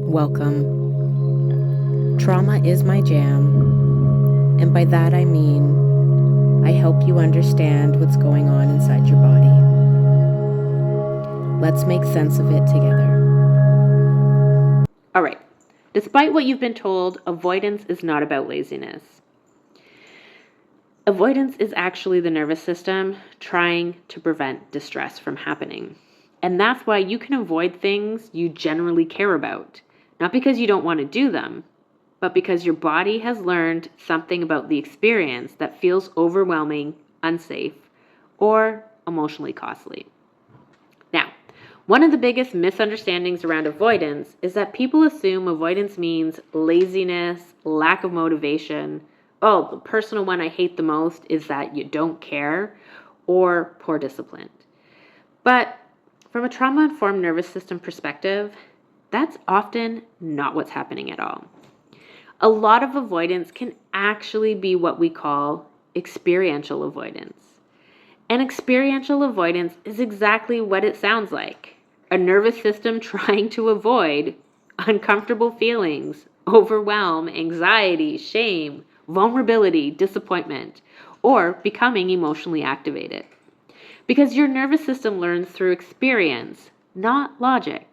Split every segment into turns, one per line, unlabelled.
Welcome. Trauma is my jam, and by that I mean I help you understand what's going on inside your body. Let's make sense of it together.
All right. Despite what you've been told, avoidance is not about laziness. Avoidance is actually the nervous system trying to prevent distress from happening. And that's why you can avoid things you generally care about. Not because you don't want to do them, but because your body has learned something about the experience that feels overwhelming, unsafe, or emotionally costly. Now, one of the biggest misunderstandings around avoidance is that people assume avoidance means laziness, lack of motivation. Oh, the personal one I hate the most is that you don't care, or poor discipline. But from a trauma-informed nervous system perspective, that's often not what's happening at all. A lot of avoidance can actually be what we call experiential avoidance. And experiential avoidance is exactly what it sounds like. A nervous system trying to avoid uncomfortable feelings, overwhelm, anxiety, shame, vulnerability, disappointment, or becoming emotionally activated. Because your nervous system learns through experience, not logic.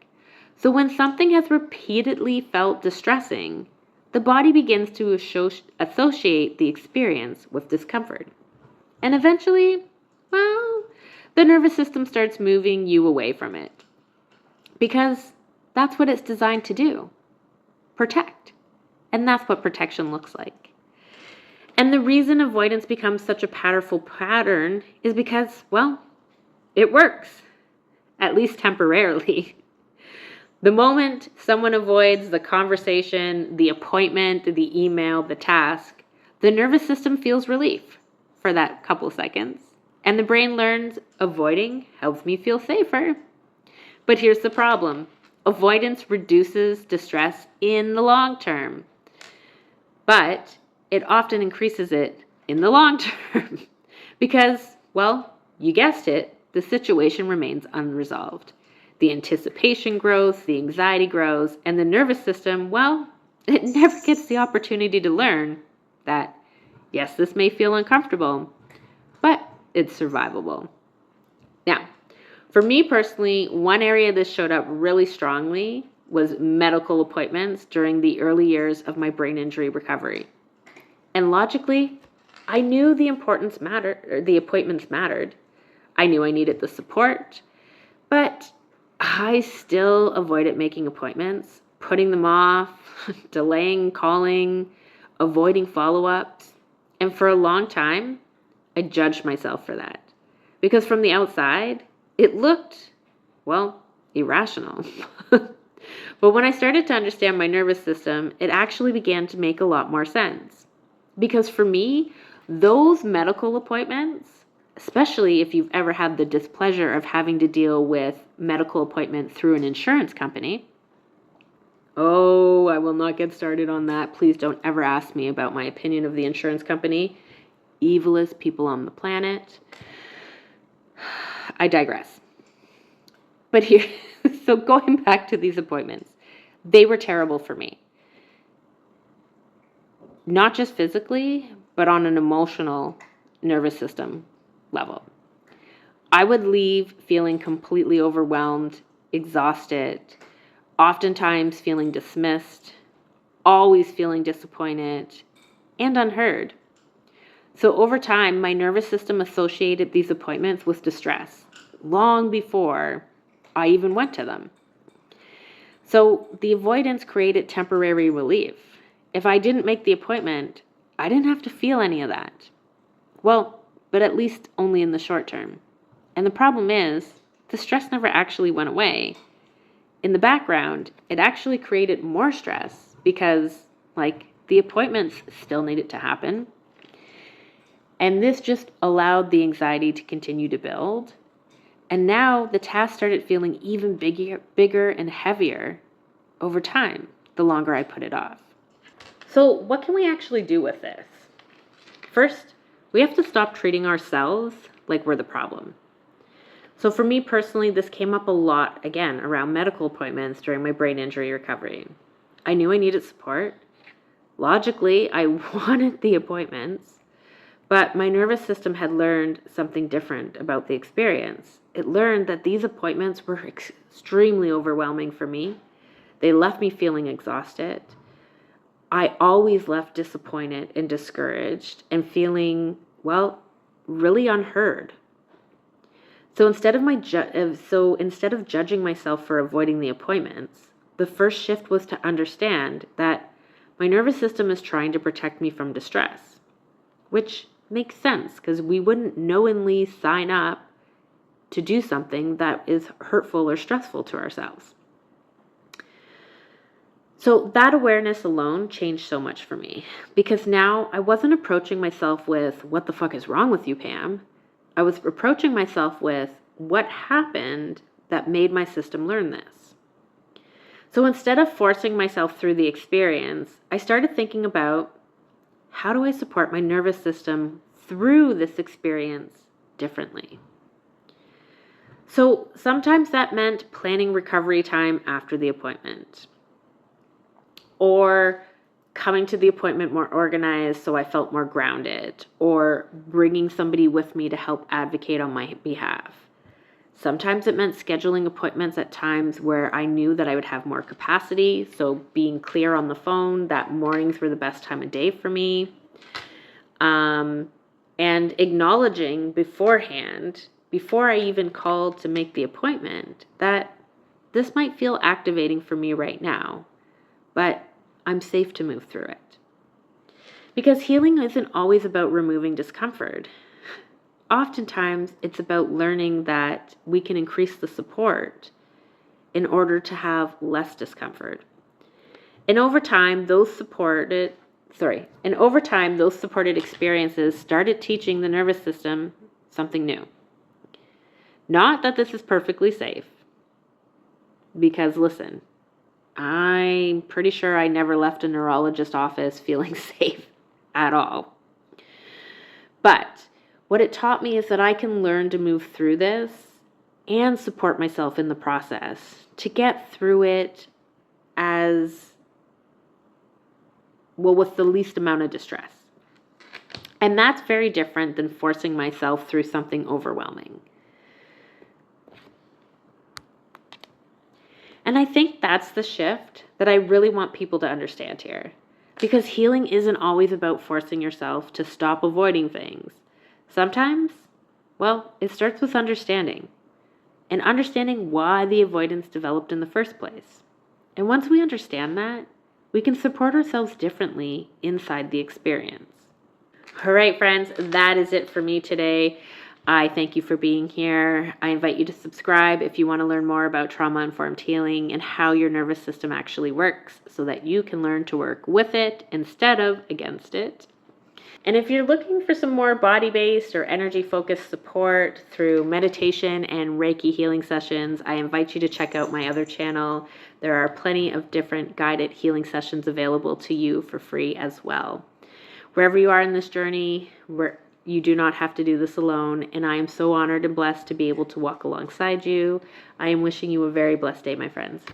So when something has repeatedly felt distressing, the body begins to associate the experience with discomfort. And eventually, the nervous system starts moving you away from it. Because that's what it's designed to do. Protect. And that's what protection looks like. And the reason avoidance becomes such a powerful pattern is because, it works. At least temporarily. The moment someone avoids the conversation, the appointment, the email, the task, the nervous system feels relief for that couple seconds. And the brain learns avoiding helps me feel safer. But here's the problem. Avoidance reduces distress in the long term. But it often increases it in the long term. Because, you guessed it, the situation remains unresolved. The anticipation grows, the anxiety grows, and the nervous system, it never gets the opportunity to learn that, yes, this may feel uncomfortable, but it's survivable. Now, for me personally, one area this showed up really strongly was medical appointments during the early years of my brain injury recovery. And logically, I knew the appointments mattered. I knew I needed the support, but I still avoided making appointments, putting them off, delaying calling, avoiding follow-ups. And for a long time, I judged myself for that. Because from the outside, it looked, irrational. But when I started to understand my nervous system, it actually began to make a lot more sense. Because for me, those medical appointments, especially if you've ever had the displeasure of having to deal with medical appointment through an insurance company. Oh, I will not get started on that. Please don't ever ask me about my opinion of the insurance company. Evilest people on the planet. I digress. But here, so going back to these appointments, they were terrible for me. Not just physically, but on an emotional nervous system level. I would leave feeling completely overwhelmed, exhausted, oftentimes feeling dismissed, always feeling disappointed, and unheard. So over time, my nervous system associated these appointments with distress, long before I even went to them. So the avoidance created temporary relief. If I didn't make the appointment, I didn't have to feel any of that. But at least only in the short term. And the problem is, the stress never actually went away. In the background, it actually created more stress because, the appointments still needed to happen. And this just allowed the anxiety to continue to build. And now the task started feeling even bigger and heavier over time, the longer I put it off. So what can we actually do with this? First, we have to stop treating ourselves like we're the problem. So for me personally, this came up a lot, again, around medical appointments during my brain injury recovery. I knew I needed support. Logically, I wanted the appointments, but my nervous system had learned something different about the experience. It learned that these appointments were extremely overwhelming for me. They left me feeling exhausted. I always left disappointed and discouraged and feeling, well, really unheard. So instead of judging myself for avoiding the appointments, the first shift was to understand that my nervous system is trying to protect me from distress, which makes sense because we wouldn't knowingly sign up to do something that is hurtful or stressful to ourselves. So that awareness alone changed so much for me because now I wasn't approaching myself with, what the fuck is wrong with you, Pam? I was approaching myself with, what happened that made my system learn this? So instead of forcing myself through the experience, I started thinking about, how do I support my nervous system through this experience differently? So sometimes that meant planning recovery time after the appointment, or coming to the appointment more organized so I felt more grounded, or bringing somebody with me to help advocate on my behalf. Sometimes it meant scheduling appointments at times where I knew that I would have more capacity, so being clear on the phone that mornings were the best time of day for me, and acknowledging beforehand, before I even called to make the appointment, that this might feel activating for me right now, but I'm safe to move through it. Because healing isn't always about removing discomfort. Oftentimes, it's about learning that we can increase the support in order to have less discomfort. And over time, those supported experiences started teaching the nervous system something new. Not that this is perfectly safe, because listen, I'm pretty sure I never left a neurologist's office feeling safe at all. But what it taught me is that I can learn to move through this and support myself in the process to get through it as well with the least amount of distress. And that's very different than forcing myself through something overwhelming. And I think that's the shift that I really want people to understand here. Because healing isn't always about forcing yourself to stop avoiding things. Sometimes, well, it starts with understanding. And understanding why the avoidance developed in the first place. And once we understand that, we can support ourselves differently inside the experience. All right, friends, that is it for me today. I thank you for being here. I invite you to subscribe if you want to learn more about trauma-informed healing and how your nervous system actually works so that you can learn to work with it instead of against it. And if you're looking for some more body-based or energy-focused support through meditation and Reiki healing sessions, I invite you to check out my other channel. There are plenty of different guided healing sessions available to you for free as well. Wherever you are in this journey, you do not have to do this alone, and I am so honored and blessed to be able to walk alongside you. I am wishing you a very blessed day, my friends.